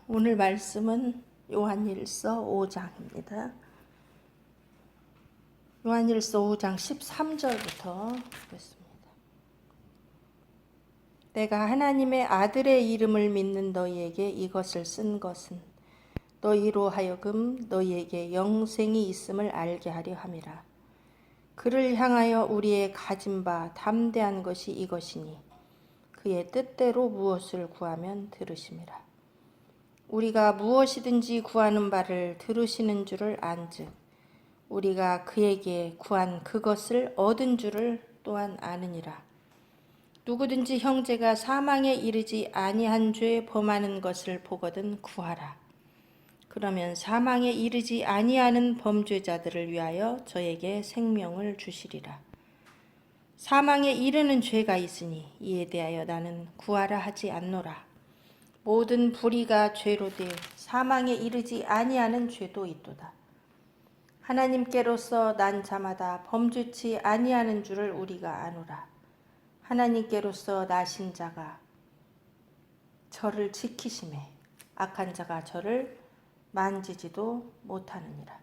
오늘 말씀은 요한일서 5장입니다. 요한일서 5장 13절부터 보겠습니다. 내가 하나님의 아들의 이름을 믿는 너희에게 이것을 쓴 것은 너희로 하여금 너희에게 영생이 있음을 알게 하려 함이라. 그를 향하여 우리의 가진 바 담대한 것이 이것이니 그의 뜻대로 무엇을 구하면 들으심이라. 우리가 무엇이든지 구하는 바를 들으시는 줄을 안즉 우리가 그에게 구한 그것을 얻은 줄을 또한 아느니라. 누구든지 형제가 사망에 이르지 아니한 죄 범하는 것을 보거든 구하라. 그러면 사망에 이르지 아니하는 범죄자들을 위하여 저에게 생명을 주시리라. 사망에 이르는 죄가 있으니 이에 대하여 나는 구하라 하지 않노라. 모든 불의가 죄로 돼 사망에 이르지 아니하는 죄도 있도다. 하나님께로서 난 자마다 범죄치 아니하는 줄을 우리가 아노라. 하나님께로서 나신 자가 저를 지키심에 악한 자가 저를 만지지도 못하느니라.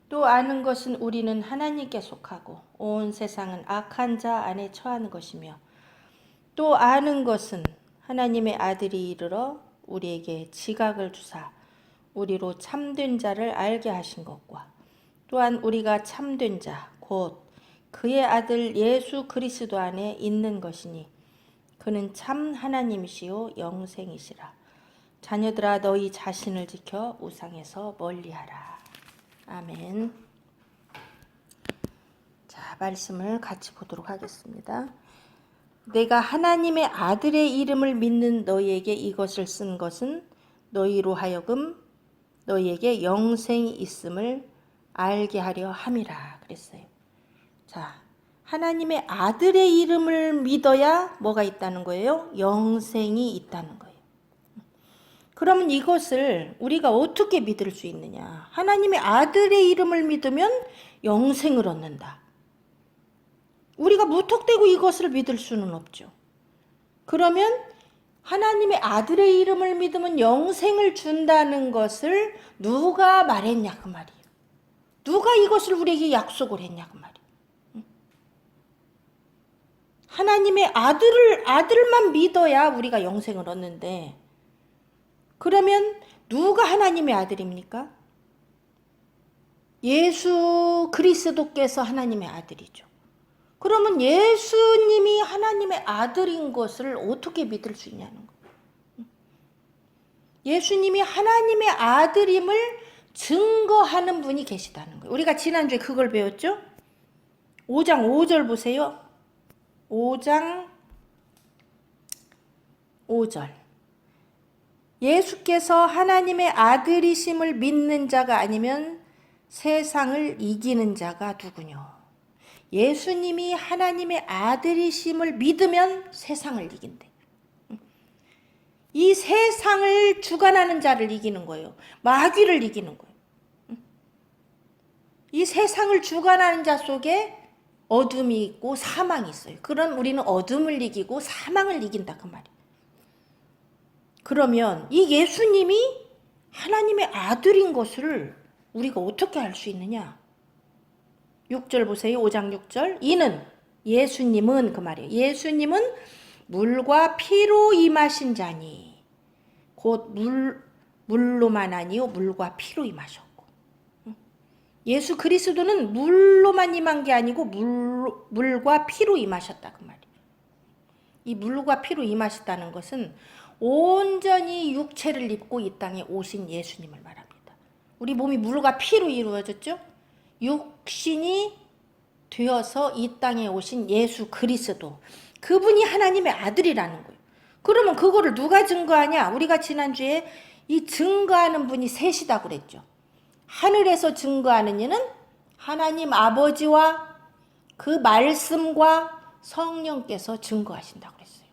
또 아는 것은 우리는 하나님께 속하고 온 세상은 악한 자 안에 처한 것이며 또 아는 것은 하나님의 아들이 이르러 우리에게 지각을 주사 우리로 참된 자를 알게 하신 것과 또한 우리가 참된 자 곧 그의 아들 예수 그리스도 안에 있는 것이니 그는 참 하나님이시요 영생이시라. 자녀들아 너희 자신을 지켜 우상에서 멀리하라. 아멘. 자, 말씀을 같이 보도록 하겠습니다. 내가 하나님의 아들의 이름을 믿는 너희에게 이것을 쓴 것은 너희로 하여금 너희에게 영생이 있음을 알게 하려 함이라 그랬어요. 자, 하나님의 아들의 이름을 믿어야 뭐가 있다는 거예요? 영생이 있다는 거예요. 그러면 이것을 우리가 어떻게 믿을 수 있느냐? 하나님의 아들의 이름을 믿으면 영생을 얻는다. 우리가 무턱대고 이것을 믿을 수는 없죠. 그러면 하나님의 아들의 이름을 믿으면 영생을 준다는 것을 누가 말했냐 그 말이에요. 누가 이것을 우리에게 약속을 했냐 그 말이에요. 하나님의 아들만 믿어야 우리가 영생을 얻는데 그러면 누가 하나님의 아들입니까? 예수 그리스도께서 하나님의 아들이죠. 그러면 예수님이 하나님의 아들인 것을 어떻게 믿을 수 있냐는 거예요. 예수님이 하나님의 아들임을 증거하는 분이 계시다는 거예요. 우리가 지난주에 그걸 배웠죠? 5장 5절 보세요. 5장 5절. 예수께서 하나님의 아들이심을 믿는 자가 아니면 세상을 이기는 자가 누구뇨? 예수님이 하나님의 아들이심을 믿으면 세상을 이긴대. 이 세상을 주관하는 자를 이기는 거예요. 마귀를 이기는 거예요. 이 세상을 주관하는 자 속에 어둠이 있고 사망이 있어요. 그럼 우리는 어둠을 이기고 사망을 이긴다 그 말이에요. 그러면 이 예수님이 하나님의 아들인 것을 우리가 어떻게 알 수 있느냐? 6절 보세요. 5장 6절. 이는 예수님은 그 말이에요. 예수님은 물과 피로 임하신 자니 곧 물로만 아니요 물과 피로 임하셨고 예수 그리스도는 물로만 임한 게 아니고 물과 피로 임하셨다 그 말이에요. 이 물과 피로 임하셨다는 것은 온전히 육체를 입고 이 땅에 오신 예수님을 말합니다. 우리 몸이 물과 피로 이루어졌죠? 육신이 되어서 이 땅에 오신 예수 그리스도, 그분이 하나님의 아들이라는 거예요. 그러면 그거를 누가 증거하냐? 우리가 지난주에 이 증거하는 분이 셋이다 그랬죠. 하늘에서 증거하는 이는 하나님 아버지와 그 말씀과 성령께서 증거하신다고 그랬어요.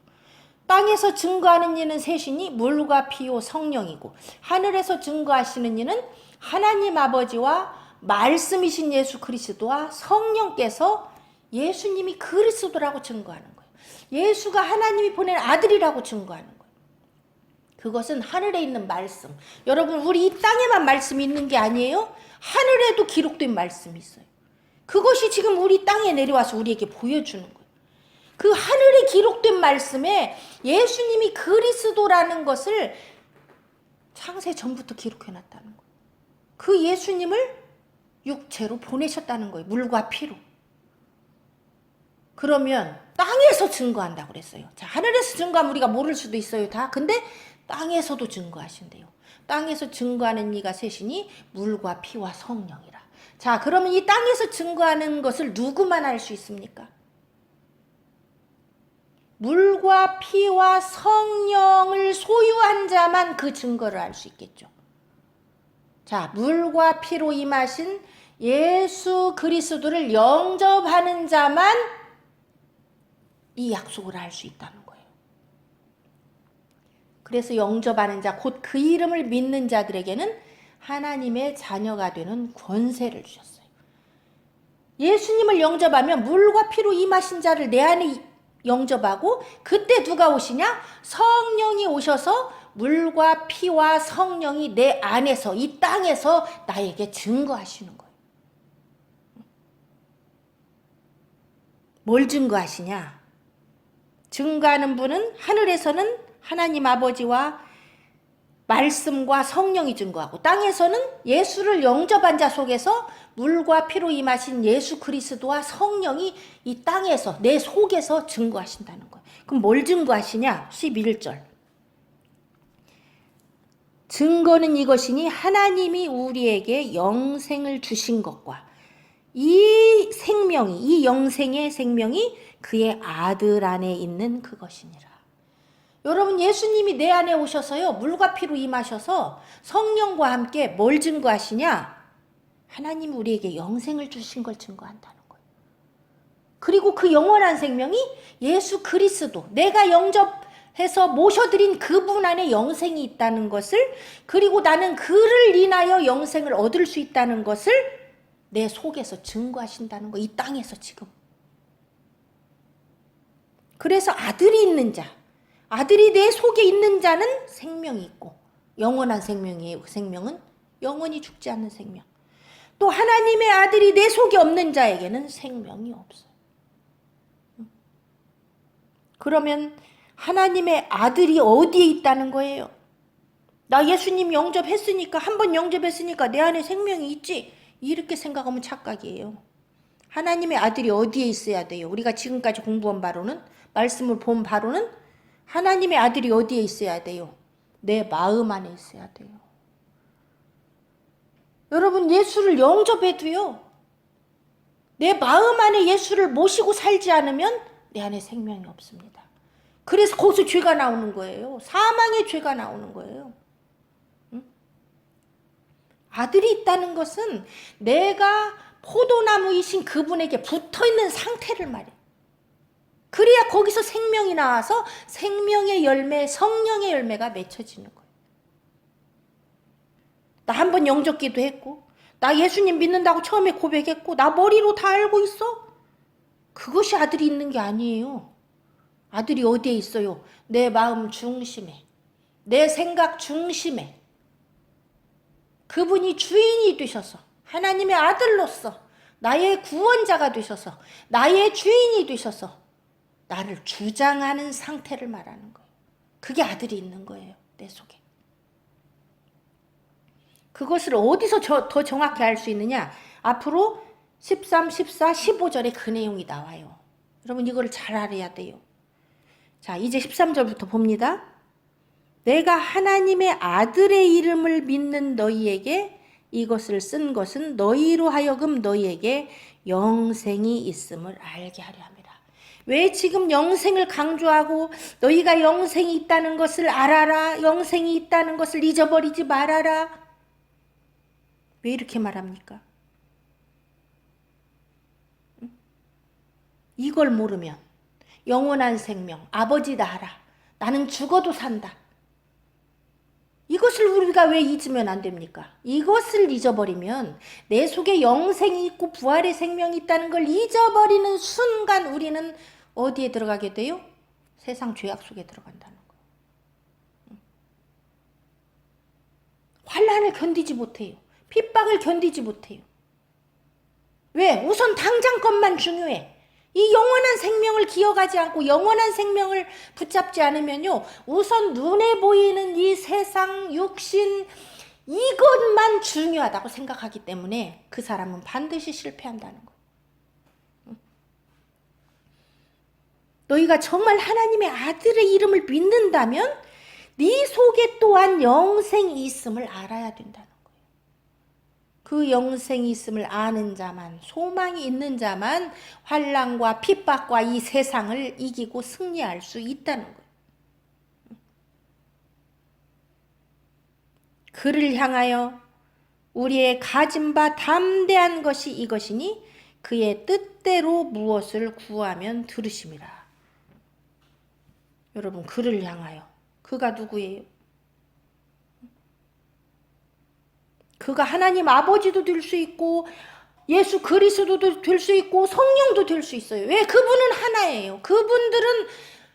땅에서 증거하는 이는 셋이니 물과 피요 성령이고 하늘에서 증거하시는 이는 하나님 아버지와 말씀이신 예수 그리스도와 성령께서 예수님이 그리스도라고 증거하는 거예요. 예수가 하나님이 보낸 아들이라고 증거하는 거예요. 그것은 하늘에 있는 말씀. 여러분, 우리 이 땅에만 말씀이 있는 게 아니에요. 하늘에도 기록된 말씀이 있어요. 그것이 지금 우리 땅에 내려와서 우리에게 보여주는 거예요. 그 하늘에 기록된 말씀에 예수님이 그리스도라는 것을 창세 전부터 기록해놨다는 거예요. 그 예수님을 육체로 보내셨다는 거예요. 물과 피로. 그러면 땅에서 증거한다고 그랬어요. 자, 하늘에서 증거하면 우리가 모를 수도 있어요, 다. 근데 땅에서도 증거하신대요. 땅에서 증거하는 이가 셋이니 물과 피와 성령이라. 자, 그러면 이 땅에서 증거하는 것을 누구만 알 수 있습니까? 물과 피와 성령을 소유한 자만 그 증거를 알 수 있겠죠. 자, 물과 피로 임하신 예수 그리스도를 영접하는 자만 이 약속을 알 수 있다는 거예요. 그래서 영접하는 자, 곧 그 이름을 믿는 자들에게는 하나님의 자녀가 되는 권세를 주셨어요. 예수님을 영접하면 물과 피로 임하신 자를 내 안에 영접하고, 그때 누가 오시냐? 성령이 오셔서 물과 피와 성령이 내 안에서, 이 땅에서 나에게 증거하시는 거예요. 뭘 증거하시냐? 증거하는 분은 하늘에서는 하나님 아버지와 말씀과 성령이 증거하고, 땅에서는 예수를 영접한 자 속에서 물과 피로 임하신 예수 그리스도와 성령이 이 땅에서, 내 속에서 증거하신다는 거예요. 그럼 뭘 증거하시냐? 11절. 증거는 이것이니 하나님이 우리에게 영생을 주신 것과 이 생명이, 이 영생의 생명이 그의 아들 안에 있는 그것이니라. 여러분, 예수님이 내 안에 오셔서요, 물과 피로 임하셔서 성령과 함께 뭘 증거하시냐? 하나님이 우리에게 영생을 주신 걸 증거한다는 거예요. 그리고 그 영원한 생명이 예수 그리스도, 내가 영접해서 모셔드린 그분 안에 영생이 있다는 것을, 그리고 나는 그를 인하여 영생을 얻을 수 있다는 것을 내 속에서 증거하신다는 거, 이 땅에서 지금. 그래서 아들이 있는 자, 아들이 내 속에 있는 자는 생명이 있고, 영원한 생명이에요. 그 생명은 영원히 죽지 않는 생명. 또 하나님의 아들이 내 속에 없는 자에게는 생명이 없어요. 그러면 하나님의 아들이 어디에 있다는 거예요? 나 예수님 영접했으니까, 한번 영접했으니까 내 안에 생명이 있지, 이렇게 생각하면 착각이에요. 하나님의 아들이 어디에 있어야 돼요? 우리가 지금까지 공부한 바로는, 말씀을 본 바로는 하나님의 아들이 어디에 있어야 돼요? 내 마음 안에 있어야 돼요. 여러분, 예수를 영접해도요, 내 마음 안에 예수를 모시고 살지 않으면 내 안에 생명이 없습니다. 그래서 거기서 죄가 나오는 거예요. 사망의 죄가 나오는 거예요. 응? 아들이 있다는 것은 내가 포도나무이신 그분에게 붙어있는 상태를 말해요. 그래야 거기서 생명이 나와서 생명의 열매, 성령의 열매가 맺혀지는 거예요. 나 한번 영접기도 했고, 나 예수님 믿는다고 처음에 고백했고, 나 머리로 다 알고 있어? 그것이 아들이 있는 게 아니에요. 아들이 어디에 있어요? 내 마음 중심에, 내 생각 중심에. 그분이 주인이 되셔서, 하나님의 아들로서 나의 구원자가 되셔서, 나의 주인이 되셔서 나를 주장하는 상태를 말하는 거예요. 그게 아들이 있는 거예요, 내 속에. 그것을 어디서 더 정확히 알 수 있느냐? 앞으로 13, 14, 15절에 그 내용이 나와요. 여러분, 이걸 잘 알아야 돼요. 자, 이제 13절부터 봅니다. 내가 하나님의 아들의 이름을 믿는 너희에게 이것을 쓴 것은 너희로 하여금 너희에게 영생이 있음을 알게 하려 함이라. 왜 지금 영생을 강조하고 너희가 영생이 있다는 것을 알아라, 영생이 있다는 것을 잊어버리지 말아라, 왜 이렇게 말합니까? 이걸 모르면 영원한 생명, 아버지다 하라, 나는 죽어도 산다, 이것을 우리가 왜 잊으면 안 됩니까? 이것을 잊어버리면, 내 속에 영생이 있고 부활의 생명이 있다는 걸 잊어버리는 순간 우리는 어디에 들어가게 돼요? 세상 죄악 속에 들어간다는 거예요. 환난을 견디지 못해요. 핍박을 견디지 못해요. 왜? 우선 당장 것만 중요해. 이 영원한 생명을 기억하지 않고 영원한 생명을 붙잡지 않으면요, 우선 눈에 보이는 이 세상, 육신, 이것만 중요하다고 생각하기 때문에 그 사람은 반드시 실패한다는 거예요. 너희가 정말 하나님의 아들의 이름을 믿는다면 네 속에 또한 영생이 있음을 알아야 된다는 거예요. 그 영생이 있음을 아는 자만, 소망이 있는 자만 환난과 핍박과 이 세상을 이기고 승리할 수 있다는 거예요. 그를 향하여 우리의 가진 바 담대한 것이 이것이니 그의 뜻대로 무엇을 구하면 들으심이라. 여러분, 그를 향하여. 그가 누구예요? 그가 하나님 아버지도 될 수 있고 예수 그리스도도 될 수 있고 성령도 될 수 있어요. 왜? 그분은 하나예요. 그분들은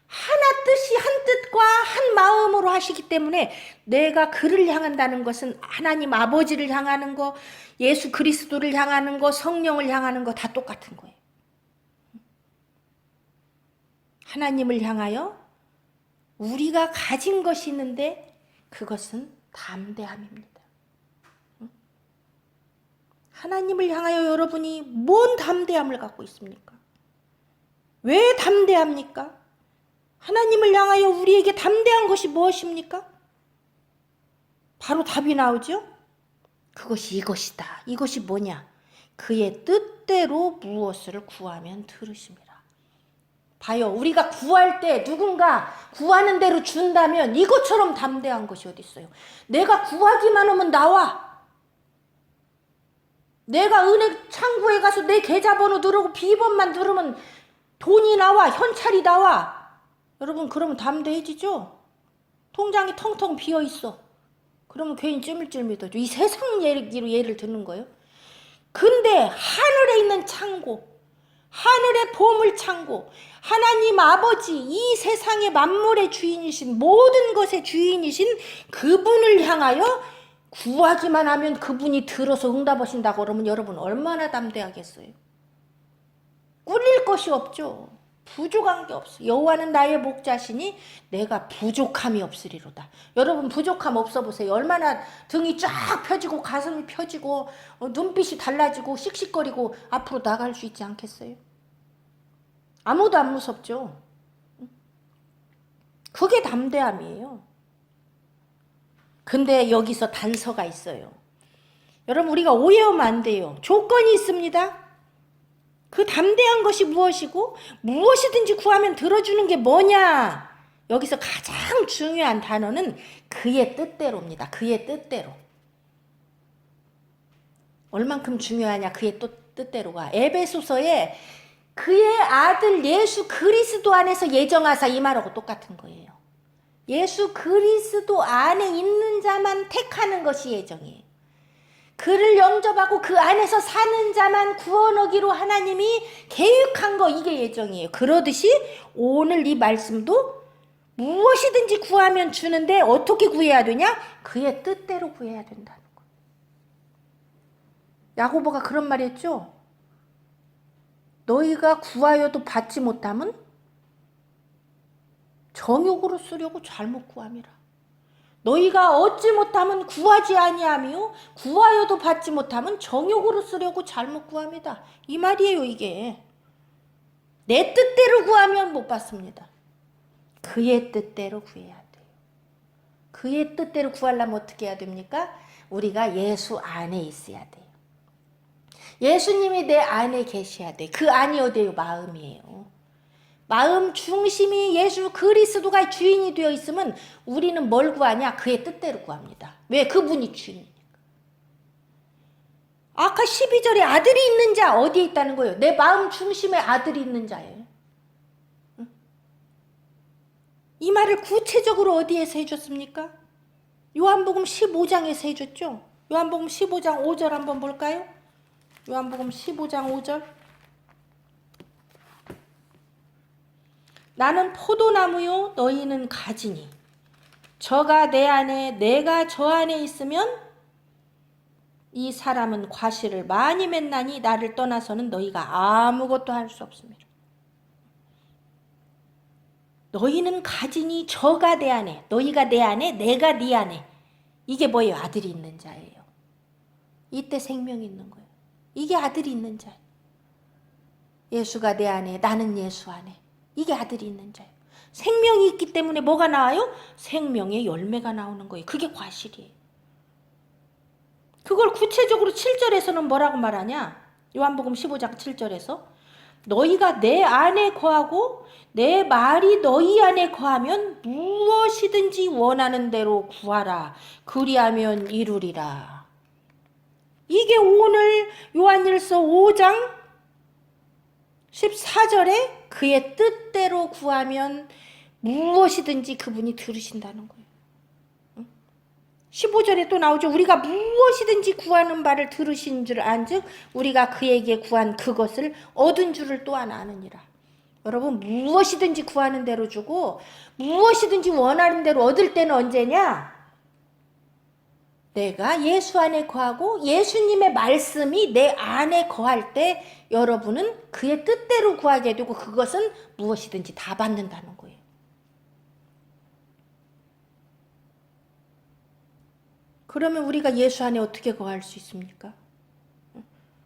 하나 뜻이 한 뜻과 한 마음으로 하시기 때문에 내가 그를 향한다는 것은 하나님 아버지를 향하는 거, 예수 그리스도를 향하는 거, 성령을 향하는 거 다 똑같은 거예요. 하나님을 향하여 우리가 가진 것이 있는데 그것은 담대함입니다. 하나님을 향하여 여러분이 뭔 담대함을 갖고 있습니까? 왜 담대합니까? 하나님을 향하여 우리에게 담대한 것이 무엇입니까? 바로 답이 나오죠? 그것이 이것이다. 이것이 뭐냐? 그의 뜻대로 무엇을 구하면 들으심이라. 봐요. 우리가 구할 때 누군가 구하는 대로 준다면 이것처럼 담대한 것이 어디 있어요? 내가 구하기만 하면 나와. 내가 은행 창구에 가서 내 계좌번호 누르고 비번만 누르면 돈이 나와, 현찰이 나와. 여러분, 그러면 담대해지죠? 통장이 텅텅 비어있어. 그러면 괜히 ጭ밀ጭ밀해져. 이 세상 얘기로 예를 드는 거예요. 근데 하늘에 있는 창고, 하늘의 보물 창고, 하나님 아버지, 이 세상의 만물의 주인이신, 모든 것의 주인이신 그분을 향하여 구하기만 하면 그분이 들어서 응답하신다고 그러면 여러분 얼마나 담대하겠어요? 꿀릴 것이 없죠. 부족한 게 없어. 여호와는 나의 목자시니 내가 부족함이 없으리로다. 여러분 부족함 없어 보세요. 얼마나 등이 쫙 펴지고 가슴이 펴지고 눈빛이 달라지고 씩씩거리고 앞으로 나갈 수 있지 않겠어요? 아무도 안 무섭죠. 그게 담대함이에요. 근데 여기서 단서가 있어요. 여러분, 우리가 오해하면 안 돼요. 조건이 있습니다. 그 담대한 것이 무엇이고 무엇이든지 구하면 들어주는 게 뭐냐? 여기서 가장 중요한 단어는 그의 뜻대로입니다. 그의 뜻대로. 얼만큼 중요하냐? 그의 뜻대로가. 에베소서에 그의 아들 예수 그리스도 안에서 예정하사 이 말하고 똑같은 거예요. 예수 그리스도 안에 있는 자만 택하는 것이 예정이에요. 그를 영접하고 그 안에서 사는 자만 구원 얻기로 하나님이 계획한 거, 이게 예정이에요. 그러듯이 오늘 이 말씀도 무엇이든지 구하면 주는데 어떻게 구해야 되냐? 그의 뜻대로 구해야 된다는 거예요. 야고보가 그런 말 했죠? 너희가 구하여도 받지 못함은 정욕으로 쓰려고 잘못 구함이라. 너희가 얻지 못하면 구하지 아니하며 구하여도 받지 못하면 정욕으로 쓰려고 잘못 구합니다. 이 말이에요. 이게 내 뜻대로 구하면 못 받습니다. 그의 뜻대로 구해야 돼요. 그의 뜻대로 구하려면 어떻게 해야 됩니까? 우리가 예수 안에 있어야 돼요. 예수님이 내 안에 계셔야 돼. 그 안이 어디예요? 마음이에요. 마음 중심이 예수 그리스도가 주인이 되어 있으면 우리는 뭘 구하냐? 그의 뜻대로 구합니다. 왜? 그분이 주인이니까. 아까 12절에 아들이 있는 자 어디에 있다는 거예요? 내 마음 중심에 아들이 있는 자예요. 응? 이 말을 구체적으로 어디에서 해줬습니까? 요한복음 15장에서 해줬죠? 요한복음 15장 5절 한번 볼까요? 요한복음 15장 5절. 나는 포도나무요 너희는 가지니 저가 내 안에 내가 저 안에 있으면 이 사람은 과실을 많이 맺나니 나를 떠나서는 너희가 아무것도 할 수 없습니다. 너희는 가지니 저가 내 안에, 너희가 내 안에, 내가 네 안에. 이게 뭐예요? 아들이 있는 자예요. 이때 생명이 있는 거예요. 이게 아들이 있는 자예요. 예수가 내 안에, 나는 예수 안에. 이게 아들이 있는 자예요. 생명이 있기 때문에 뭐가 나와요? 생명의 열매가 나오는 거예요. 그게 과실이에요. 그걸 구체적으로 7절에서는 뭐라고 말하냐? 요한복음 15장 7절에서 너희가 내 안에 거하고 내 말이 너희 안에 거하면 무엇이든지 원하는 대로 구하라. 그리하면 이루리라. 이게 오늘 요한일서 5장 14절에 그의 뜻대로 구하면 무엇이든지 그분이 들으신다는 거예요. 15절에 또 나오죠. 우리가 무엇이든지 구하는 바를 들으신 줄 안즉 우리가 그에게 구한 그것을 얻은 줄을 또한 아느니라. 여러분, 무엇이든지 구하는 대로 주고 무엇이든지 원하는 대로 얻을 때는 언제냐? 내가 예수 안에 거하고 예수님의 말씀이 내 안에 거할 때 여러분은 그의 뜻대로 구하게 되고 그것은 무엇이든지 다 받는다는 거예요. 그러면 우리가 예수 안에 어떻게 거할 수 있습니까?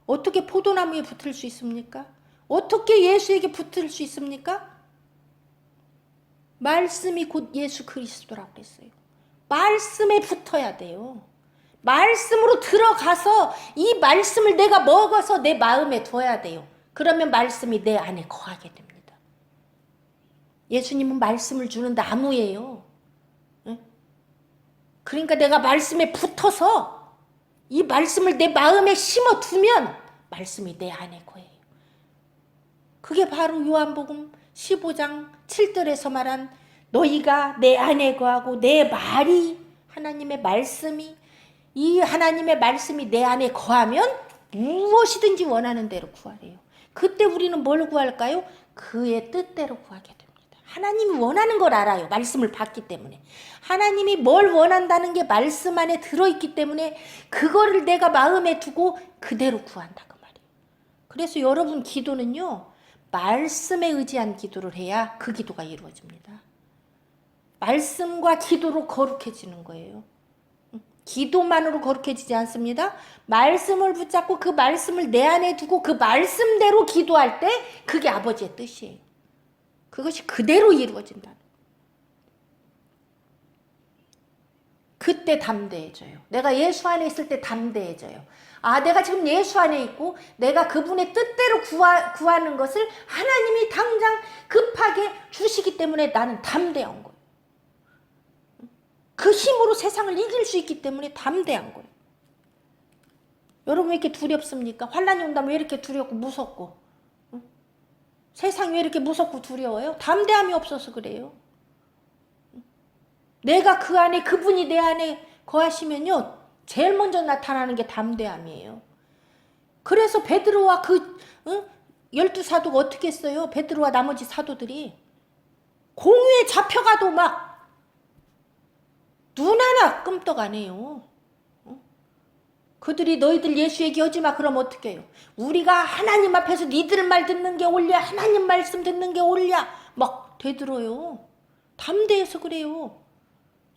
어떻게 포도나무에 붙을 수 있습니까? 어떻게 예수에게 붙을 수 있습니까? 말씀이 곧 예수 그리스도라고 그랬어요. 말씀에 붙어야 돼요. 말씀으로 들어가서 이 말씀을 내가 먹어서 내 마음에 둬야 돼요. 그러면 말씀이 내 안에 거하게 됩니다. 예수님은 말씀을 주는 나무예요. 그러니까 내가 말씀에 붙어서 이 말씀을 내 마음에 심어두면 말씀이 내 안에 거예요. 그게 바로 요한복음 15장 7절에서 말한 너희가 내 안에 거하고 내 말이 하나님의 말씀이 이 하나님의 말씀이 내 안에 거하면 무엇이든지 원하는 대로 구하래요. 그때 우리는 뭘 구할까요? 그의 뜻대로 구하게 됩니다. 하나님이 원하는 걸 알아요. 말씀을 받기 때문에. 하나님이 뭘 원한다는 게 말씀 안에 들어있기 때문에 그거를 내가 마음에 두고 그대로 구한다 그 말이에요. 그래서 여러분 기도는요. 말씀에 의지한 기도를 해야 그 기도가 이루어집니다. 말씀과 기도로 거룩해지는 거예요. 기도만으로 거룩해지지 않습니다. 말씀을 붙잡고 그 말씀을 내 안에 두고 그 말씀대로 기도할 때 그게 아버지의 뜻이에요. 그것이 그대로 이루어진다. 그때 담대해져요. 내가 예수 안에 있을 때 담대해져요. 아, 내가 지금 예수 안에 있고 내가 그분의 뜻대로 구하는 것을 하나님이 당장 급하게 주시기 때문에 나는 담대한 거예요. 그 힘으로 세상을 이길 수 있기 때문에 담대한 거예요. 여러분 왜 이렇게 두렵습니까? 환난이 온다면 왜 이렇게 두렵고 무섭고? 세상이 왜 이렇게 무섭고 두려워요? 담대함이 없어서 그래요. 내가 그 안에 그분이 내 안에 거하시면요. 제일 먼저 나타나는 게 담대함이에요. 그래서 베드로와 그 12사도가 어떻게 했어요? 베드로와 나머지 사도들이 공유에 잡혀가도 막 눈 하나 끔떡 안 해요. 그들이 너희들 예수 얘기하지 마 그럼 어떻게 해요? 우리가 하나님 앞에서 니들 말 듣는 게 옳냐 하나님 말씀 듣는 게 옳냐 막 되들어요. 담대해서 그래요.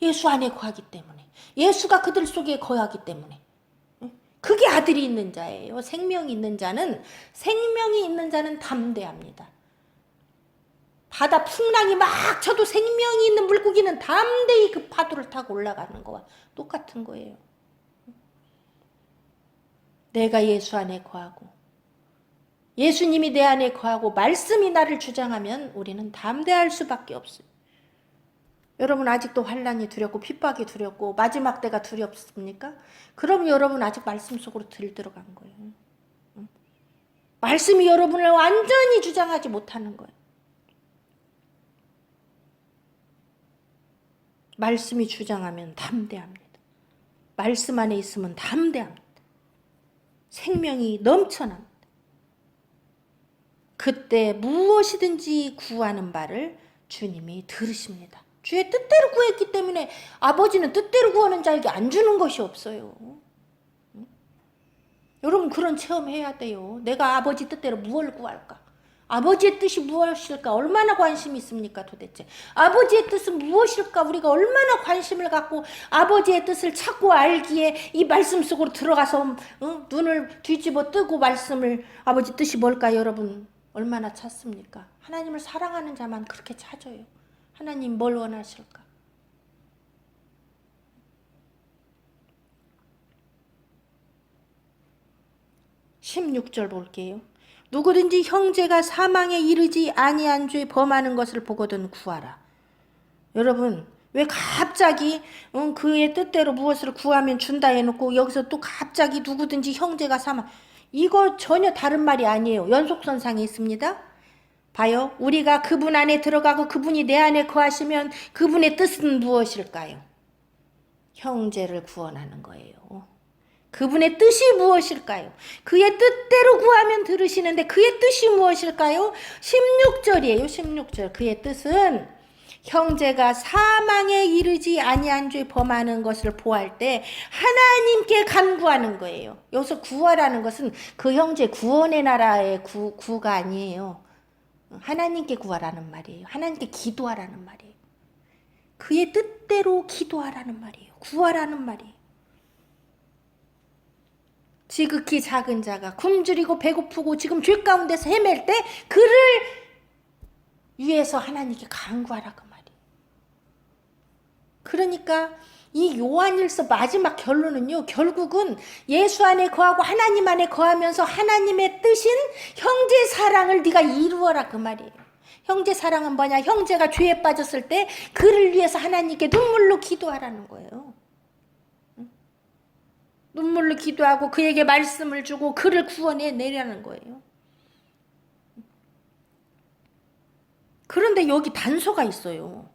예수 안에 거하기 때문에. 예수가 그들 속에 거하기 때문에. 그게 아들이 있는 자예요. 생명이 있는 자는 담대합니다. 바다 풍랑이 막 쳐도 생명이 있는 물고기는 담대히 그 파도를 타고 올라가는 거와 똑같은 거예요. 내가 예수 안에 거하고 예수님이 내 안에 거하고 말씀이 나를 주장하면 우리는 담대할 수밖에 없어요. 여러분 아직도 환난이 두렵고 핍박이 두렵고 마지막 때가 두렵습니까? 그럼 여러분 아직 말씀 속으로 들어간 거예요. 말씀이 여러분을 완전히 주장하지 못하는 거예요. 말씀이 주장하면 담대합니다. 말씀 안에 있으면 담대합니다. 생명이 넘쳐납니다. 그때 무엇이든지 구하는 바를 주님이 들으십니다. 주의 뜻대로 구했기 때문에 아버지는 뜻대로 구하는 자에게 안 주는 것이 없어요. 여러분 그런 체험 해야 돼요. 내가 아버지 뜻대로 무엇을 구할까? 아버지의 뜻이 무엇일까? 얼마나 관심이 있습니까 도대체? 아버지의 뜻은 무엇일까? 우리가 얼마나 관심을 갖고 아버지의 뜻을 찾고 알기에 이 말씀 속으로 들어가서 눈을 뒤집어 뜨고 말씀을 아버지 뜻이 뭘까 여러분 얼마나 찾습니까? 하나님을 사랑하는 자만 그렇게 찾아요. 하나님 뭘 원하실까? 16절 볼게요. 누구든지 형제가 사망에 이르지 아니한 죄 범하는 것을 보거든 구하라. 여러분 왜 갑자기 그의 뜻대로 무엇을 구하면 준다 해놓고 여기서 또 갑자기 누구든지 형제가 사망 이거 전혀 다른 말이 아니에요. 연속선상에 있습니다. 봐요. 우리가 그분 안에 들어가고 그분이 내 안에 거하시면 그분의 뜻은 무엇일까요? 형제를 구원하는 거예요. 그분의 뜻이 무엇일까요? 그의 뜻대로 구하면 들으시는데 그의 뜻이 무엇일까요? 16절이에요. 16절. 그의 뜻은 형제가 사망에 이르지 아니한 죄 범하는 것을 보할 때 하나님께 간구하는 거예요. 여기서 구하라는 것은 그 형제 구원의 나라의 구가 아니에요. 하나님께 구하라는 말이에요. 하나님께 기도하라는 말이에요. 그의 뜻대로 기도하라는 말이에요. 구하라는 말이에요. 지극히 작은 자가 굶주리고 배고프고 지금 죄 가운데서 헤맬 때 그를 위해서 하나님께 간구하라 그 말이에요. 그러니까 이 요한일서 마지막 결론은요. 결국은 예수 안에 거하고 하나님 안에 거하면서 하나님의 뜻인 형제 사랑을 네가 이루어라 그 말이에요. 형제 사랑은 뭐냐? 형제가 죄에 빠졌을 때 그를 위해서 하나님께 눈물로 기도하라는 거예요. 눈물로 기도하고 그에게 말씀을 주고 그를 구원해 내라는 거예요. 그런데 여기 단서가 있어요.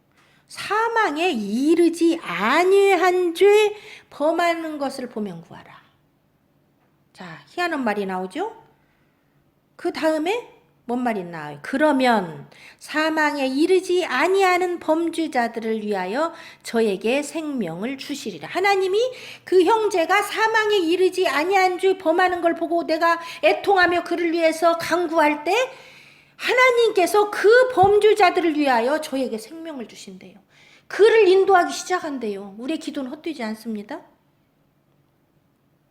사망에 이르지 아니한 죄 범하는 것을 보면 구하라. 자, 희한한 말이 나오죠? 그 다음에 뭔 말이 나와요? 그러면 사망에 이르지 아니하는 범죄자들을 위하여 저에게 생명을 주시리라. 하나님이 그 형제가 사망에 이르지 아니한 죄 범하는 걸 보고 내가 애통하며 그를 위해서 간구할 때 하나님께서 그 범죄자들을 위하여 저에게 생명을 주신대요. 그를 인도하기 시작한대요. 우리의 기도는 헛되지 않습니다.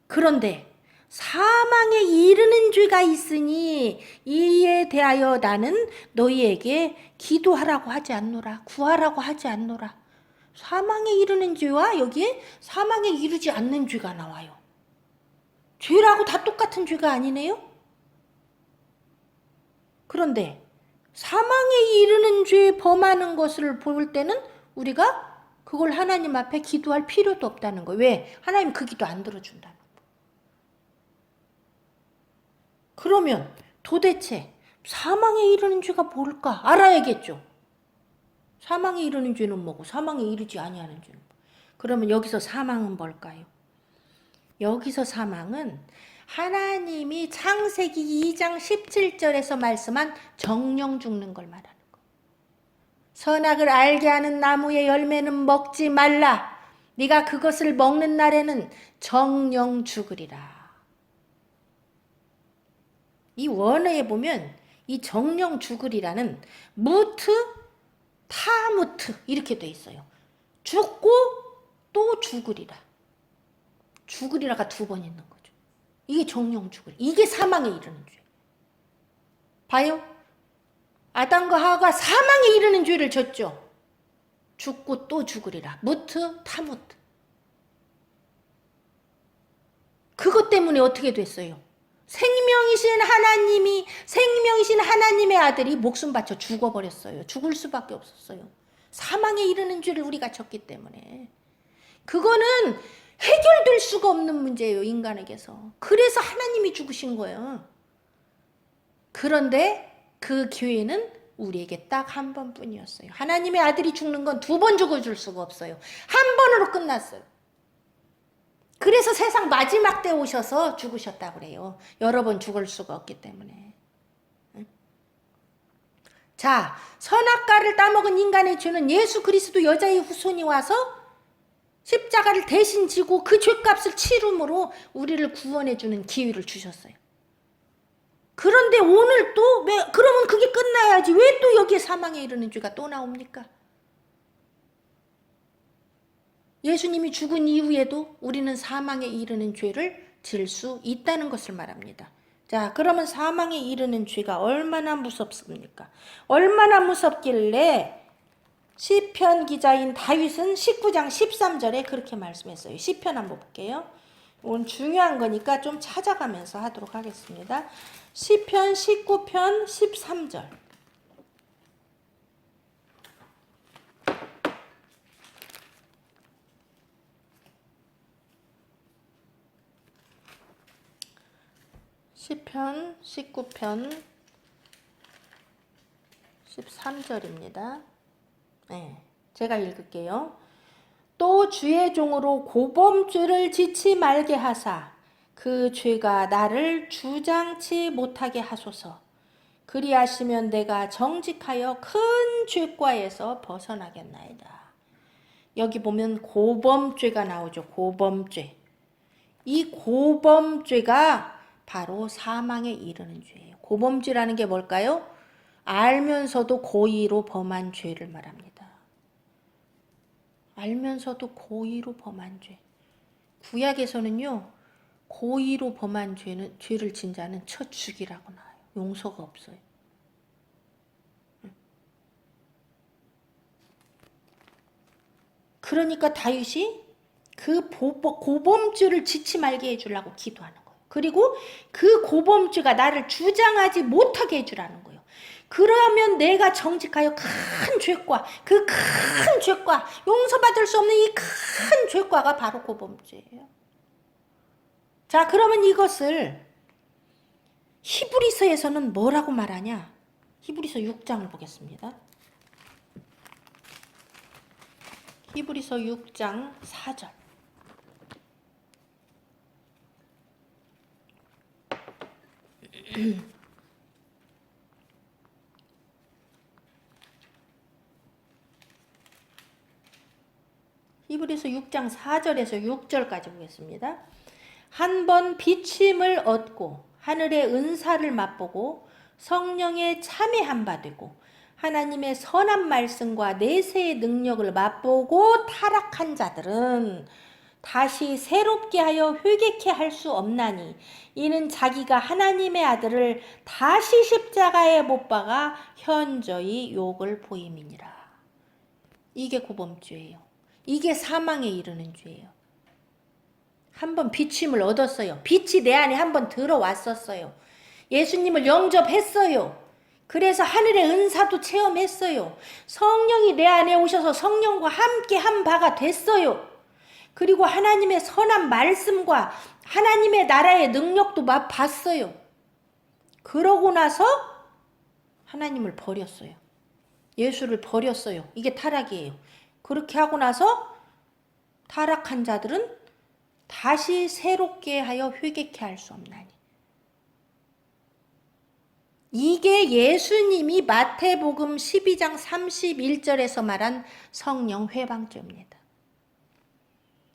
그런데 사망에 이르는 죄가 있으니 이에 대하여 나는 너희에게 기도하라고 하지 않노라. 구하라고 하지 않노라. 사망에 이르는 죄와 여기에 사망에 이르지 않는 죄가 나와요. 죄라고 다 똑같은 죄가 아니네요. 그런데 사망에 이르는 죄 범하는 것을 볼 때는 우리가 그걸 하나님 앞에 기도할 필요도 없다는 거예요. 왜? 하나님 그 기도 안 들어준다는 거예요. 그러면 도대체 사망에 이르는 죄가 뭘까? 알아야겠죠. 사망에 이르는 죄는 뭐고 사망에 이르지 아니하는 죄는 뭐. 그러면 여기서 사망은 뭘까요? 여기서 사망은 하나님이 창세기 2장 17절에서 말씀한 정령 죽는 걸 말하는 거예요. 선악을 알게 하는 나무의 열매는 먹지 말라. 네가 그것을 먹는 날에는 정령 죽으리라. 이 원어에 보면 이 정령 죽으리라는 무트, 타무트 이렇게 돼 있어요. 죽고 또 죽으리라. 죽으리라가 두 번 있는 거죠. 이게 정령 죽으리. 이게 사망에 이르는 죄. 봐요. 아담과 하와가 사망에 이르는 죄를 졌죠. 죽고 또 죽으리라. 무트, 타무트. 그것 때문에 어떻게 됐어요? 생명이신 하나님의 아들이 목숨 바쳐 죽어버렸어요. 죽을 수밖에 없었어요. 사망에 이르는 죄를 우리가 졌기 때문에. 그거는 해결될 수가 없는 문제예요, 인간에게서. 그래서 하나님이 죽으신 거예요. 그런데 그 기회는 우리에게 딱 한 번뿐이었어요. 하나님의 아들이 죽는 건 두 번 죽어줄 수가 없어요. 한 번으로 끝났어요. 그래서 세상 마지막 때 오셔서 죽으셨다고 그래요. 여러 번 죽을 수가 없기 때문에. 자, 선악과를 따먹은 인간의 죄는 예수 그리스도 여자의 후손이 와서 십자가를 대신 지고 그 죄값을 치름으로 우리를 구원해 주는 기회를 주셨어요. 그런데 오늘 또 왜 그러면 그게 끝나야지 왜 또 여기에 사망에 이르는 죄가 또 나옵니까? 예수님이 죽은 이후에도 우리는 사망에 이르는 죄를 질 수 있다는 것을 말합니다. 자, 그러면 사망에 이르는 죄가 얼마나 무섭습니까? 얼마나 무섭길래 시편 기자인 다윗은 19장 13절에 그렇게 말씀했어요. 시편 한번 볼게요. 오늘 중요한 거니까 좀 찾아가면서 하도록 하겠습니다. 시편 19편 13절. 시편 19편 13절입니다. 네, 제가 읽을게요. 또 주의 종으로 고범죄를 짓지 말게 하사 그 죄가 나를 주장치 못하게 하소서. 그리하시면 내가 정직하여 큰 죄과에서 벗어나겠나이다. 여기 보면 고범죄가 나오죠. 고범죄. 이 고범죄가 바로 사망에 이르는 죄예요. 고범죄라는 게 뭘까요? 알면서도 고의로 범한 죄를 말합니다. 알면서도 고의로 범한 죄. 구약에서는요, 고의로 범한 죄를 진 자는 쳐 죽이라고 나와요. 용서가 없어요. 그러니까 다윗이 그 고범죄를 짓지 말게 해주려고 기도하는 거예요. 그리고 그 고범죄가 나를 주장하지 못하게 해주라는 거예요. 그러면 내가 정직하여 큰 죄과, 그 큰 죄과, 용서받을 수 없는 이 큰 죄과가 바로 고범죄예요. 자, 그러면 이것을 히브리서에서는 뭐라고 말하냐? 히브리서 6장을 보겠습니다. 히브리서 6장 4절. 히브리서 6장 4절에서 6절까지 보겠습니다. 한 번 비침을 얻고 하늘의 은사를 맛보고 성령의 참여한 바 되고 하나님의 선한 말씀과 내세의 능력을 맛보고 타락한 자들은 다시 새롭게 하여 회개케 할 수 없나니 이는 자기가 하나님의 아들을 다시 십자가에 못 박아 현저히 욕을 보임이니라. 이게 고범죄예요. 이게 사망에 이르는 죄예요. 한번 비침을 얻었어요. 빛이 내 안에 한번 들어왔었어요. 예수님을 영접했어요. 그래서 하늘의 은사도 체험했어요. 성령이 내 안에 오셔서 성령과 함께 한 바가 됐어요. 그리고 하나님의 선한 말씀과 하나님의 나라의 능력도 맛봤어요. 그러고 나서 하나님을 버렸어요. 예수를 버렸어요. 이게 타락이에요. 그렇게 하고 나서 타락한 자들은 다시 새롭게 하여 회개케 할 수 없나니. 이게 예수님이 마태복음 12장 31절에서 말한 성령 회방죄입니다.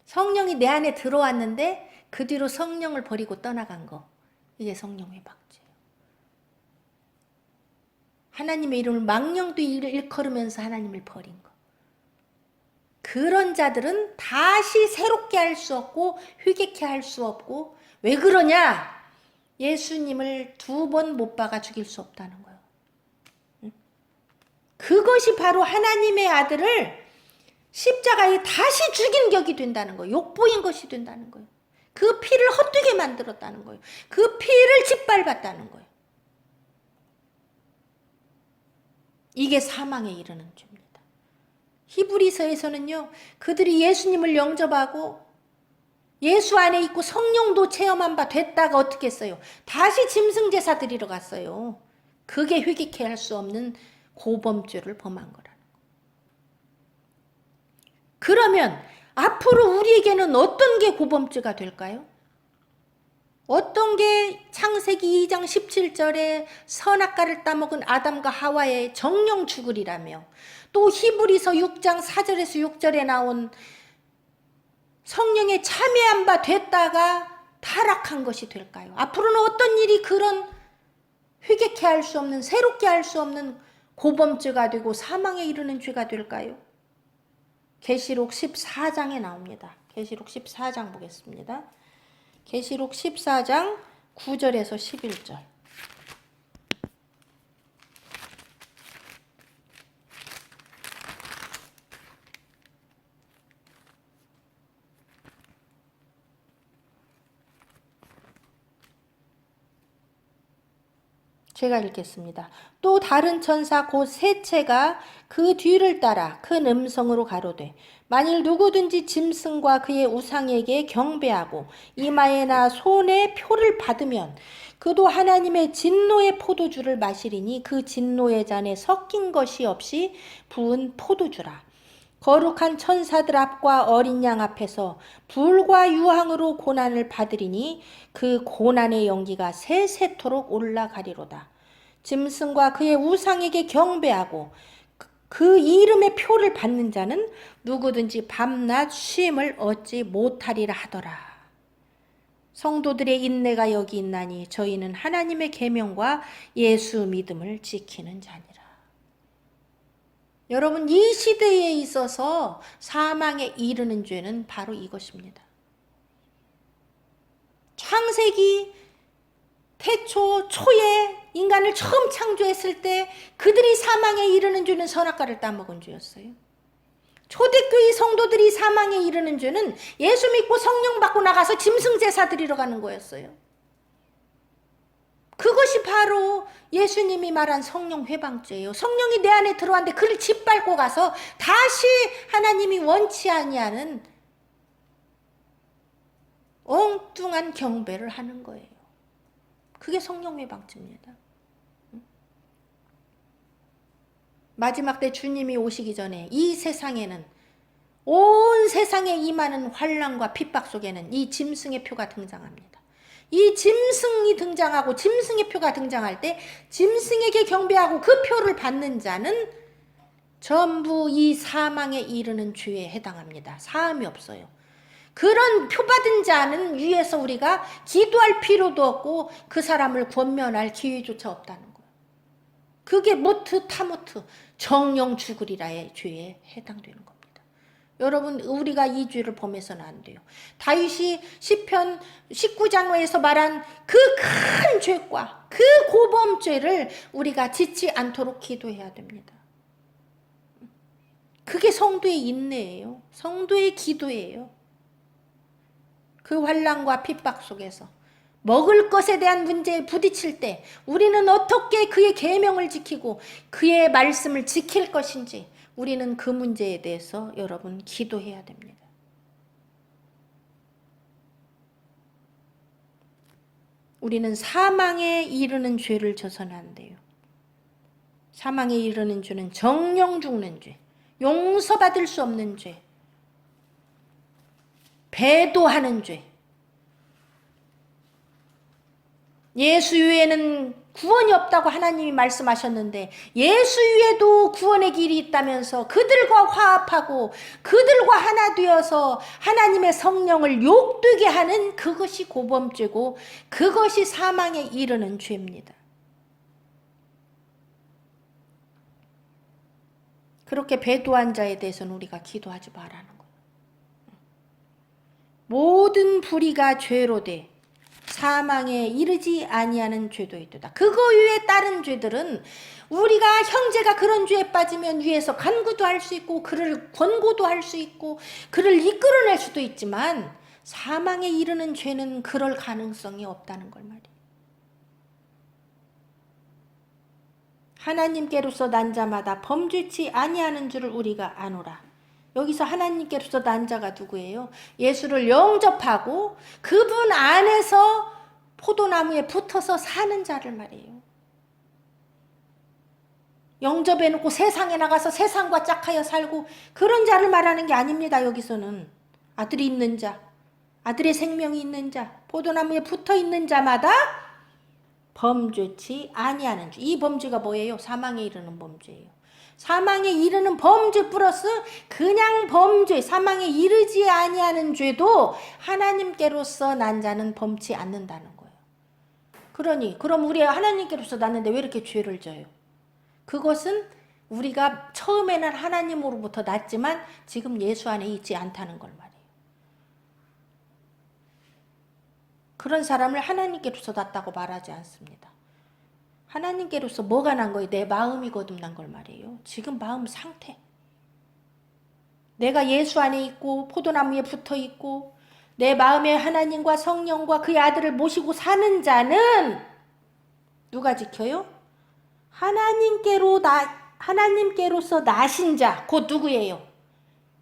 성령이 내 안에 들어왔는데 그 뒤로 성령을 버리고 떠나간 거. 이게 성령 회방죄예요. 하나님의 이름을 망령도 일컬으면서 하나님을 버린 거. 그런 자들은 다시 새롭게 할 수 없고 회개케 할 수 없고 왜 그러냐? 예수님을 2번 못 박아 죽일 수 없다는 거예요. 그것이 바로 하나님의 아들을 십자가에 다시 죽인 격이 된다는 거예요. 욕보인 것이 된다는 거예요. 그 피를 헛되게 만들었다는 거예요. 그 피를 짓밟았다는 거예요. 이게 사망에 이르는 죄입니다. 히브리서에서는요, 그들이 예수님을 영접하고 예수 안에 있고 성령도 체험한 바 됐다가 어떻게 했어요? 다시 짐승제사 드리러 갔어요. 그게 회개케 할 수 없는 고범죄를 범한 거라는 거예요. 그러면 앞으로 우리에게는 어떤 게 고범죄가 될까요? 어떤 게 창세기 2장 17절에 선악과를 따먹은 아담과 하와의 정령 죽으리라며 또 히브리서 6장 4절에서 6절에 나온 성령에 참여한 바 됐다가 타락한 것이 될까요? 앞으로는 어떤 일이 그런 회개케 할 수 없는, 새롭게 할 수 없는 고범죄가 되고 사망에 이르는 죄가 될까요? 계시록 14장에 나옵니다. 계시록 14장 보겠습니다. 계시록 14장 9절에서 11절. 제가 읽겠습니다. 또 다른 천사 곧 셋째가 그 뒤를 따라 큰 음성으로 가로되 만일 누구든지 짐승과 그의 우상에게 경배하고 이마에나 손에 표를 받으면 그도 하나님의 진노의 포도주를 마시리니 그 진노의 잔에 섞인 것이 없이 부은 포도주라. 거룩한 천사들 앞과 어린 양 앞에서 불과 유황으로 고난을 받으리니 그 고난의 연기가 세세토록 올라가리로다. 짐승과 그의 우상에게 경배하고 그 이름의 표를 받는 자는 누구든지 밤낮 쉼을 얻지 못하리라 하더라. 성도들의 인내가 여기 있나니 저희는 하나님의 계명과 예수 믿음을 지키는 자니라. 여러분, 이 시대에 있어서 사망에 이르는 죄는 바로 이것입니다. 창세기 태초 초에 인간을 처음 창조했을 때 그들이 사망에 이르는 죄는 선악과를 따먹은 죄였어요. 초대교회 성도들이 사망에 이르는 죄는 예수 믿고 성령 받고 나가서 짐승 제사 드리러 가는 거였어요. 그것이 바로 예수님이 말한 성령 회방죄예요. 성령이 내 안에 들어왔는데 그를 짓밟고 가서 다시 하나님이 원치 아니하는 엉뚱한 경배를 하는 거예요. 그게 성령 회방죄입니다. 마지막 때 주님이 오시기 전에 이 세상에는, 온 세상에 임하는 환난과 핍박 속에는 이 짐승의 표가 등장합니다. 이 짐승이 등장하고 짐승의 표가 등장할 때 짐승에게 경배하고 그 표를 받는 자는 전부 이 사망에 이르는 죄에 해당합니다. 사함이 없어요. 그런 표 받은 자는 위에서 우리가 기도할 필요도 없고 그 사람을 권면할 기회조차 없다는 거예요. 그게 모트 타모트 정령 죽으리라의 죄에 해당되는 겁니다. 여러분, 우리가 이 죄를 범해서는 안 돼요. 다윗이 시편 19장에서 말한 그 큰 죄과 그 고범죄를 우리가 짓지 않도록 기도해야 됩니다. 그게 성도의 인내예요. 성도의 기도예요. 그 환난과 핍박 속에서 먹을 것에 대한 문제에 부딪힐 때 우리는 어떻게 그의 계명을 지키고 그의 말씀을 지킬 것인지 우리는 그 문제에 대해서 여러분 기도해야 됩니다. 우리는 사망에 이르는 죄를 져서는 안 돼요. 사망에 이르는 죄는 정령 죽는 죄, 용서받을 수 없는 죄, 배도하는 죄. 예수 외에는 구원이 없다고 하나님이 말씀하셨는데 예수 외에도 구원의 길이 있다면서 그들과 화합하고 그들과 하나 되어서 하나님의 성령을 욕되게 하는 그것이 고범죄고 그것이 사망에 이르는 죄입니다. 그렇게 배도한 자에 대해서는 우리가 기도하지 말라는 거예요. 모든 불의가 죄로 돼 사망에 이르지 아니하는 죄도 있도다. 그거 위에 다른 죄들은 우리가 형제가 그런 죄에 빠지면 위에서 간구도 할 수 있고 그를 권고도 할 수 있고 그를 이끌어낼 수도 있지만 사망에 이르는 죄는 그럴 가능성이 없다는 걸 말이에요. 하나님께로서 난 자마다 범죄치 아니하는 줄을 우리가 아노라. 여기서 하나님께로서 난 자가 누구예요? 예수를 영접하고 그분 안에서 포도나무에 붙어서 사는 자를 말이에요. 영접해놓고 세상에 나가서 세상과 짝하여 살고 그런 자를 말하는 게 아닙니다. 여기서는 아들이 있는 자, 아들의 생명이 있는 자, 포도나무에 붙어있는 자마다 범죄치 아니하는 죄. 이 범죄가 뭐예요? 사망에 이르는 범죄예요. 사망에 이르는 범죄 플러스 그냥 범죄, 사망에 이르지 아니하는 죄도 하나님께로서 난 자는 범치 않는다는 거예요. 그럼 우리 하나님께로서 났는데 왜 이렇게 죄를 져요? 그것은 우리가 처음에는 하나님으로부터 났지만 지금 예수 안에 있지 않다는 걸 말이에요. 그런 사람을 하나님께로서 났다고 말하지 않습니다. 하나님께로서 뭐가 난 거예요? 내 마음이 거듭난 걸 말이에요. 지금 마음 상태. 내가 예수 안에 있고 포도나무에 붙어 있고 내 마음에 하나님과 성령과 그의 아들을 모시고 사는 자는 누가 지켜요? 하나님께로서 나신 자, 곧 누구예요?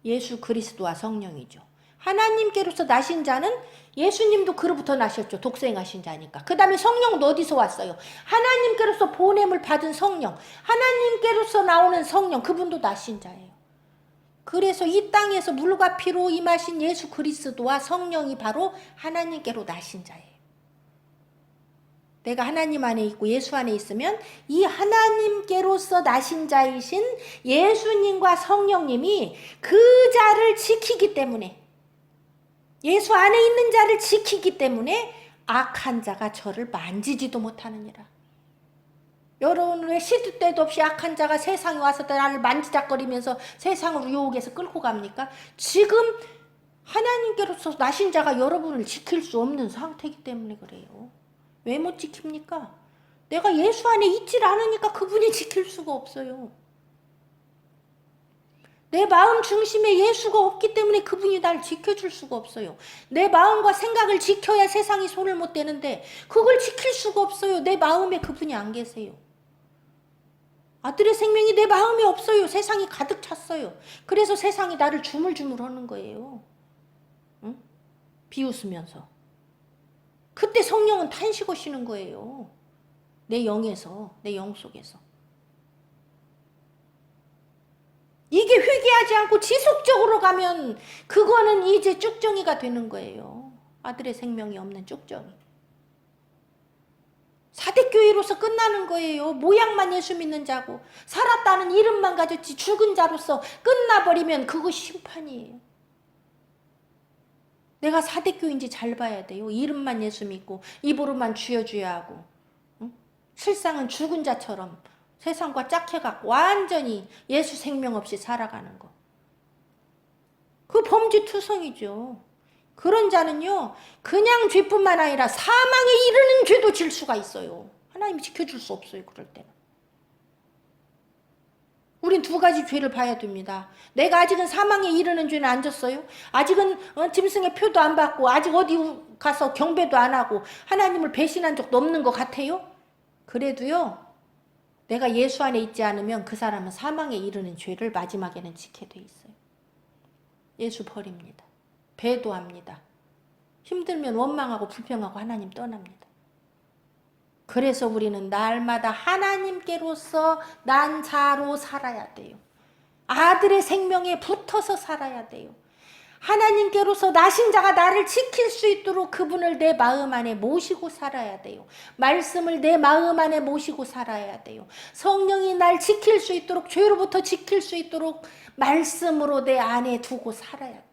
예수 그리스도와 성령이죠. 하나님께로서 나신 자는 예수님도 그로부터 나셨죠. 독생하신 자니까. 그 다음에 성령도 어디서 왔어요? 하나님께로서 보냄을 받은 성령, 하나님께로서 나오는 성령, 그분도 나신 자예요. 그래서 이 땅에서 물과 피로 임하신 예수 그리스도와 성령이 바로 하나님께로 나신 자예요. 내가 하나님 안에 있고 예수 안에 있으면 이 하나님께로서 나신 자이신 예수님과 성령님이 그 자를 지키기 때문에, 예수 안에 있는 자를 지키기 때문에 악한 자가 저를 만지지도 못하느니라. 여러분, 왜 시도 때도 없이 악한 자가 세상에 와서 나를 만지작거리면서 세상으로 유혹해서 끌고 갑니까? 지금 하나님께로서 나신 자가 여러분을 지킬 수 없는 상태이기 때문에 그래요. 왜 못 지킵니까? 내가 예수 안에 있질 않으니까 그분이 지킬 수가 없어요. 내 마음 중심에 예수가 없기 때문에 그분이 날 지켜줄 수가 없어요. 내 마음과 생각을 지켜야 세상이 손을 못 대는데 그걸 지킬 수가 없어요. 내 마음에 그분이 안 계세요. 아들의 생명이 내 마음에 없어요. 세상이 가득 찼어요. 그래서 세상이 나를 주물주물 하는 거예요. 응? 비웃으면서. 그때 성령은 탄식을 쉬는 거예요. 내 영에서, 내 영 속에서. 이게 회개하지 않고 지속적으로 가면 그거는 이제 쭉정이가 되는 거예요. 아들의 생명이 없는 쭉정이. 사대교회로서 끝나는 거예요. 모양만 예수 믿는 자고 살았다는 이름만 가졌지 죽은 자로서 끝나버리면 그거 심판이에요. 내가 사대교인지 잘 봐야 돼요. 이름만 예수 믿고 입으로만 주여 하고, 응? 실상은 죽은 자처럼 세상과 짝해갖고 완전히 예수 생명 없이 살아가는 거. 그 범죄투성이죠. 그런 자는요, 그냥 죄뿐만 아니라 사망에 이르는 죄도 질 수가 있어요. 하나님이 지켜줄 수 없어요. 그럴 때는. 우린 두 가지 죄를 봐야 됩니다. 내가 아직은 사망에 이르는 죄는 안 졌어요. 아직은 짐승의 표도 안 받고 아직 어디 가서 경배도 안 하고 하나님을 배신한 적도 없는 것 같아요. 그래도요, 내가 예수 안에 있지 않으면 그 사람은 사망에 이르는 죄를 마지막에는 지게 돼 있어요. 예수 버립니다. 배도합니다. 힘들면 원망하고 불평하고 하나님 떠납니다. 그래서 우리는 날마다 하나님께로서 난 자로 살아야 돼요. 아들의 생명에 붙어서 살아야 돼요. 하나님께로서 나신 자가 나를 지킬 수 있도록 그분을 내 마음 안에 모시고 살아야 돼요. 말씀을 내 마음 안에 모시고 살아야 돼요. 성령이 날 지킬 수 있도록, 죄로부터 지킬 수 있도록 말씀으로 내 안에 두고 살아야 돼요.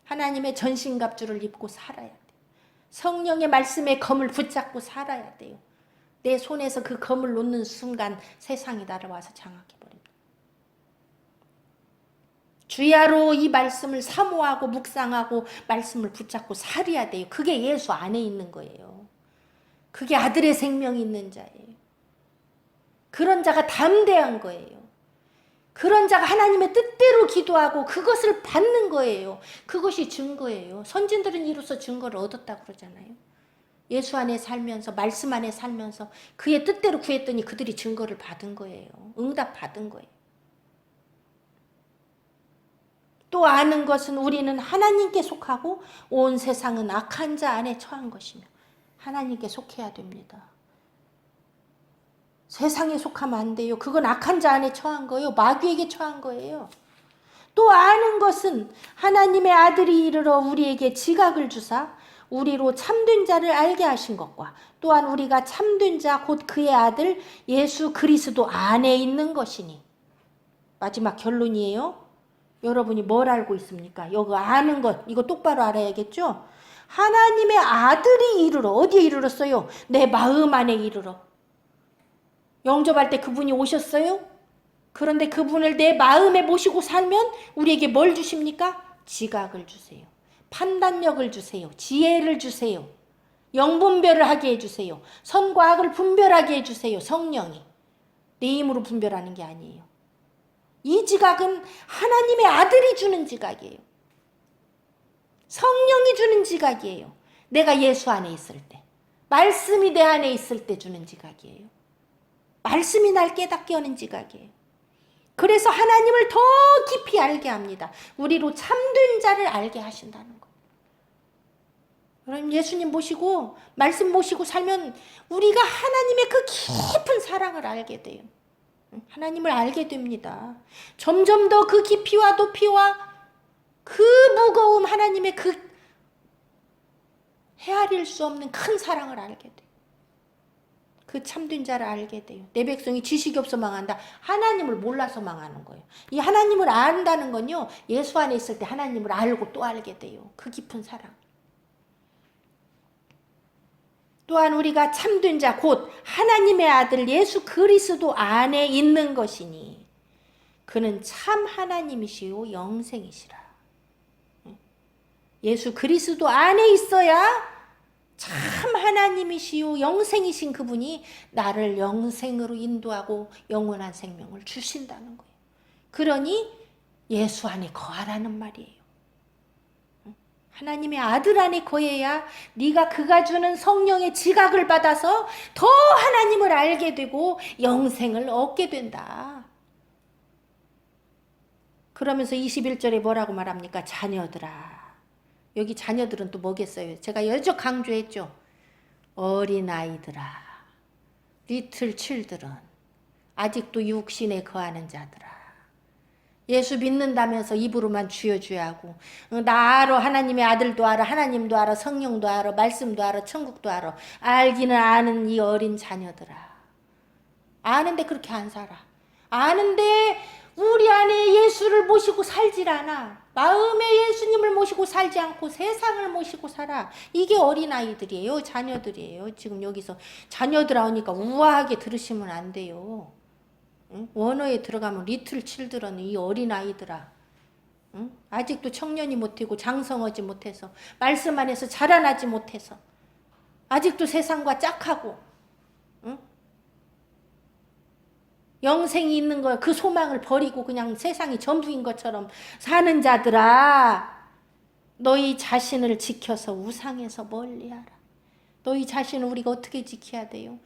하나님의 전신갑주를 입고 살아야 돼요. 성령의 말씀의 검을 붙잡고 살아야 돼요. 내 손에서 그 검을 놓는 순간 세상이 나를 와서 장악해버립니다. 주야로 이 말씀을 사모하고 묵상하고 말씀을 붙잡고 살아야 돼요. 그게 예수 안에 있는 거예요. 그게 아들의 생명이 있는 자예요. 그런 자가 담대한 거예요. 그런 자가 하나님의 뜻대로 기도하고 그것을 받는 거예요. 그것이 증거예요. 선진들은 이로써 증거를 얻었다고 그러잖아요. 예수 안에 살면서, 말씀 안에 살면서 그의 뜻대로 구했더니 그들이 증거를 받은 거예요. 응답 받은 거예요. 또 아는 것은 우리는 하나님께 속하고 온 세상은 악한 자 안에 처한 것이며, 하나님께 속해야 됩니다. 세상에 속하면 안 돼요. 그건 악한 자 안에 처한 거예요. 마귀에게 처한 거예요. 또 아는 것은 하나님의 아들이 이르러 우리에게 지각을 주사 우리로 참된 자를 알게 하신 것과 또한 우리가 참된 자 곧 그의 아들 예수 그리스도 안에 있는 것이니, 마지막 결론이에요. 여러분이 뭘 알고 있습니까? 여기 아는 것, 이거 똑바로 알아야겠죠? 하나님의 아들이 이르러, 어디에 이르렀어요? 내 마음 안에 이르러. 영접할 때 그분이 오셨어요? 그런데 그분을 내 마음에 모시고 살면 우리에게 뭘 주십니까? 지각을 주세요. 판단력을 주세요. 지혜를 주세요. 영분별을 하게 해주세요. 선과 악을 분별하게 해주세요. 성령이. 내 힘으로 분별하는 게 아니에요. 이 지각은 하나님의 아들이 주는 지각이에요. 성령이 주는 지각이에요. 내가 예수 안에 있을 때. 말씀이 내 안에 있을 때 주는 지각이에요. 말씀이 날 깨닫게 하는 지각이에요. 그래서 하나님을 더 깊이 알게 합니다. 우리로 참된 자를 알게 하신다는 거예요. 그럼 예수님 모시고 말씀 모시고 살면 우리가 하나님의 그 깊은 사랑을 알게 돼요. 하나님을 알게 됩니다. 점점 더 그 깊이와 높이와 그 무거움, 하나님의 그 헤아릴 수 없는 큰 사랑을 알게 돼요. 그 참된 자를 알게 돼요. 내 백성이 지식이 없어 망한다. 하나님을 몰라서 망하는 거예요. 이 하나님을 안다는 건요, 예수 안에 있을 때 하나님을 알고 또 알게 돼요. 그 깊은 사랑. 또한 우리가 참된 자 곧 하나님의 아들 예수 그리스도 안에 있는 것이니 그는 참 하나님이시요 영생이시라. 예수 그리스도 안에 있어야 참 하나님이시요 영생이신 그분이 나를 영생으로 인도하고 영원한 생명을 주신다는 거예요. 그러니 예수 안에 거하라는 말이에요. 하나님의 아들 안에 거해야 네가 그가 주는 성령의 지각을 받아서 더 하나님을 알게 되고 영생을 얻게 된다. 그러면서 21절에 뭐라고 말합니까? 자녀들아. 여기 자녀들은 또 뭐겠어요? 제가 여러 강조했죠. 어린아이들아. 리틀 칠드런. 아직도 육신에 거하는 자들아. 예수 믿는다면서 입으로만 주여주야 하고 나 알아. 하나님의 아들도 알아. 하나님도 알아. 성령도 알아. 말씀도 알아. 천국도 알아. 알기는 아는 이 어린 자녀들아. 아는데 그렇게 안 살아. 아는데 우리 안에 예수를 모시고 살질 않아. 마음에 예수님을 모시고 살지 않고 세상을 모시고 살아. 이게 어린아이들이에요. 자녀들이에요. 지금 여기서 자녀들 하니까 우아하게 들으시면 안 돼요. 응? 원어에 들어가면 리틀 칠드런, 이 어린아이들아. 응? 아직도 청년이 못하고 장성하지 못해서 말씀 안에서 자라나지 못해서 아직도 세상과 짝하고 응? 영생이 있는 걸 그 소망을 버리고 그냥 세상이 전부인 것처럼 사는 자들아, 너희 자신을 지켜서 우상에서 멀리하라. 너희 자신을 우리가 어떻게 지켜야 돼요?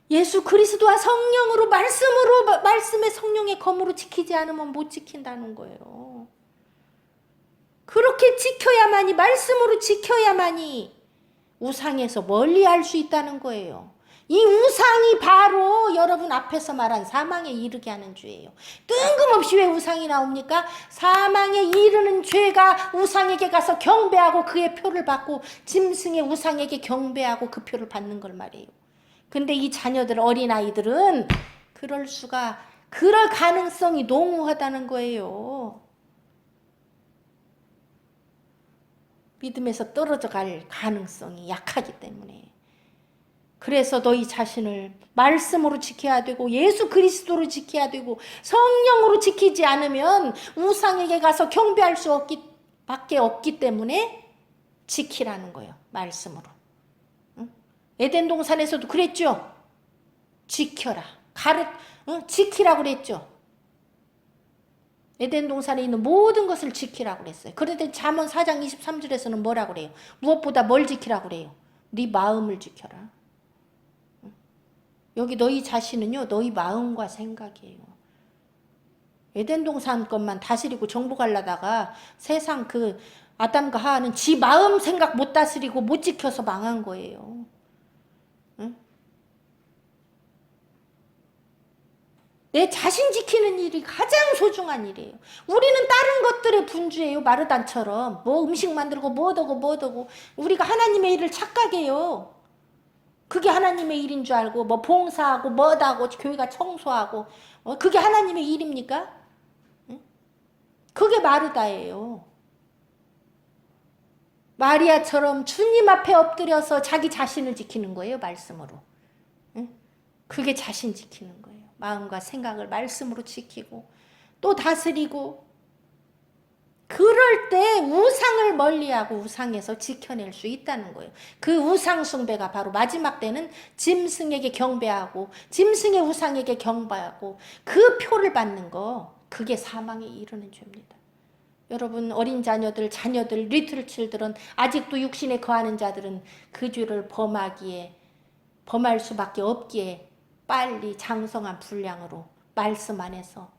예수 그리스도와 성령으로 말씀의 성령의 검으로 지키지 않으면 못 지킨다는 거예요. 그렇게 지켜야만이, 말씀으로 지켜야만이 우상에서 멀리할 수 있다는 거예요. 이 우상이 바로 여러분 앞에서 말한 사망에 이르게 하는 죄예요. 뜬금없이 왜 우상이 나옵니까? 사망에 이르는 죄가 우상에게 가서 경배하고 그의 표를 받고 짐승의 우상에게 경배하고 그 표를 받는 걸 말이에요. 근데 이 자녀들, 어린아이들은 그럴 가능성이 농후하다는 거예요. 믿음에서 떨어져 갈 가능성이 약하기 때문에. 그래서 너희 자신을 말씀으로 지켜야 되고 예수 그리스도로 지켜야 되고 성령으로 지키지 않으면 우상에게 가서 경배할 수 밖에 없기 때문에 지키라는 거예요. 말씀으로. 에덴 동산에서도 그랬죠. 지켜라. 지키라고 그랬죠. 에덴 동산에 있는 모든 것을 지키라고 그랬어요. 그런데 잠언 4장 23절에서는 뭐라고 그래요? 무엇보다 뭘 지키라고 그래요? 네 마음을 지켜라. 여기 너희 자신은요, 너희 마음과 생각이에요. 에덴 동산 것만 다스리고 정복하려다가 세상 그 아담과 하와는 지 마음 생각 못 다스리고 못 지켜서 망한 거예요. 응? 내 자신 지키는 일이 가장 소중한 일이에요. 우리는 다른 것들에 분주해요. 마르단처럼 뭐 음식 만들고 뭐더고 우리가 하나님의 일을 착각해요. 그게 하나님의 일인 줄 알고 뭐 봉사하고 뭐다고 교회가 청소하고 그게 하나님의 일입니까? 그게 마르다예요. 마리아처럼 주님 앞에 엎드려서 자기 자신을 지키는 거예요. 말씀으로. 응? 그게 자신 지키는 거예요. 마음과 생각을 말씀으로 지키고 또 다스리고, 그럴 때 우상을 멀리하고 우상에서 지켜낼 수 있다는 거예요. 그 우상 숭배가 바로 마지막 때는 짐승에게 경배하고 짐승의 우상에게 경배하고 그 표를 받는 거, 그게 사망에 이르는 죄입니다. 여러분, 어린 자녀들, 리틀 칠들은, 아직도 육신에 거하는 자들은 그 죄를 범할 수밖에 없기에 빨리 장성한 분량으로 말씀 안에서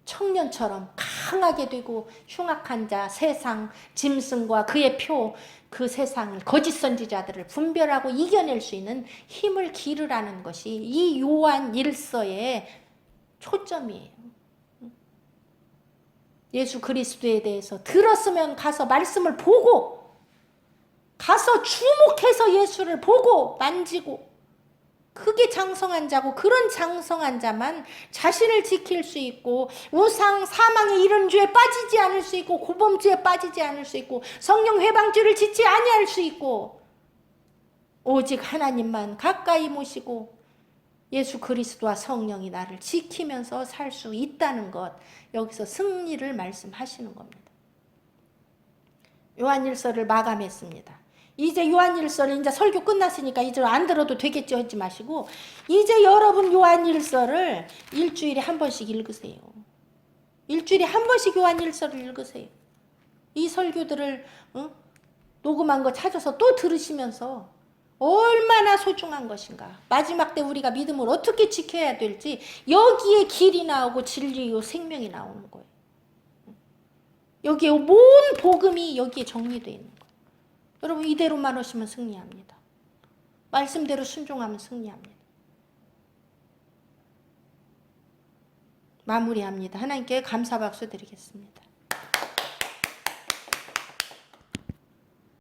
청년처럼 강하게 되고, 흉악한 자, 세상, 짐승과 그의 표, 그 세상을, 거짓 선지자들을 분별하고 이겨낼 수 있는 힘을 기르라는 것이 이 요한 1서의 초점이에요. 예수 그리스도에 대해서 들었으면 가서 말씀을 보고, 가서 주목해서 예수를 보고 만지고, 그게 장성한 자고, 그런 장성한 자만 자신을 지킬 수 있고 우상, 사망의 이런 죄에 빠지지 않을 수 있고 고범죄에 빠지지 않을 수 있고 성령 회방죄를 짓지 아니할 수 있고, 오직 하나님만 가까이 모시고 예수 그리스도와 성령이 나를 지키면서 살 수 있다는 것, 여기서 승리를 말씀하시는 겁니다. 요한일서를 마감했습니다. 이제 요한일서를, 이제 설교 끝났으니까 이제 안 들어도 되겠죠 하지 마시고, 이제 여러분 요한일서를 일주일에 한 번씩 읽으세요. 일주일에 한 번씩 요한일서를 읽으세요. 이 설교들을 녹음한 거 찾아서 또 들으시면서 얼마나 소중한 것인가, 마지막 때 우리가 믿음을 어떻게 지켜야 될지, 여기에 길이 나오고 진리요 생명이 나오는 거예요. 여기에 모든 복음이 여기에 정리되어 있는 거예요. 여러분, 이대로만 하시면 승리합니다. 말씀대로 순종하면 승리합니다. 마무리합니다. 하나님께 감사 박수 드리겠습니다.